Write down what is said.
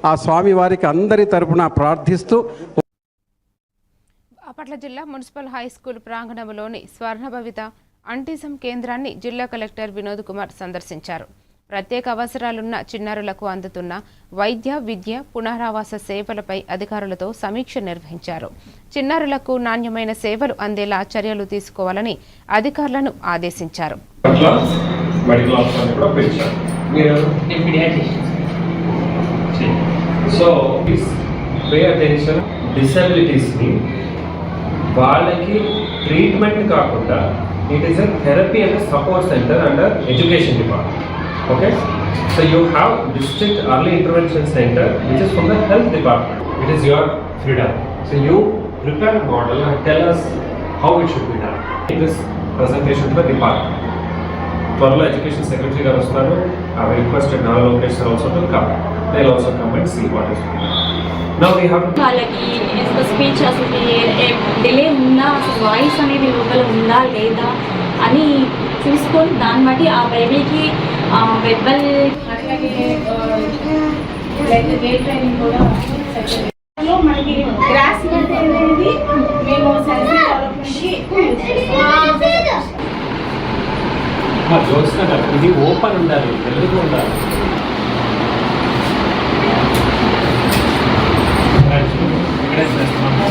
ఆ స్వామివారికి అందరి తరపున ప్రార్థిస్తూ. బాపట్ల జిల్లా మున్సిపల్ హై స్కూల్ ప్రాంగణంలోని స్వర్ణభవిత అంటిజం కేంద్రాన్ని జిల్లా కలెక్టర్ వినోద్ కుమార్ సందర్శించారు. ప్రత్యేక అవసరాలున్న చిన్నారులకు అందుతున్న వైద్య, విద్య, పునరావాస సేవలపై అధికారులతో సమీక్ష నిర్వహించారు. చిన్నారులకు నాణ్యమైన సేవలు అందేలా చర్యలు తీసుకోవాలని అధికారులను ఆదేశించారు. వాళ్ళకి ట్రీట్మెంట్ కాకుండా it is a therapy and support centre under education department. Okay, so you have district early intervention center which is from the health department. It is your freedom. So you prepare a model and tell us how it should be done. In this presentation to the department. Twirlo Education Secretary garu vastaru. I have requested Nala Lokesh sir also to come. They will also come and see what is being done. Now we have to వాళ్ళకి speech అసలు delay ఉందా, అసలు voice అనేది లోపల ఉందా లేదా అని చూసుకొని దాన్ని బట్టి ఆ బేబీకి వెర్బల్ అట్లాగే గేట్ ట్రైనింగ్ కూడా మనకి గ్రాస్ అనేది మేము సెన్సరీ డెవలప్మెంట్కి ఎక్కువ యూజ్ చేస్తాం. ఇది ఓపెన్ ఉండాలి, వెలుగు ఉండాలి. ఇక్కడే చేస్తున్నాం.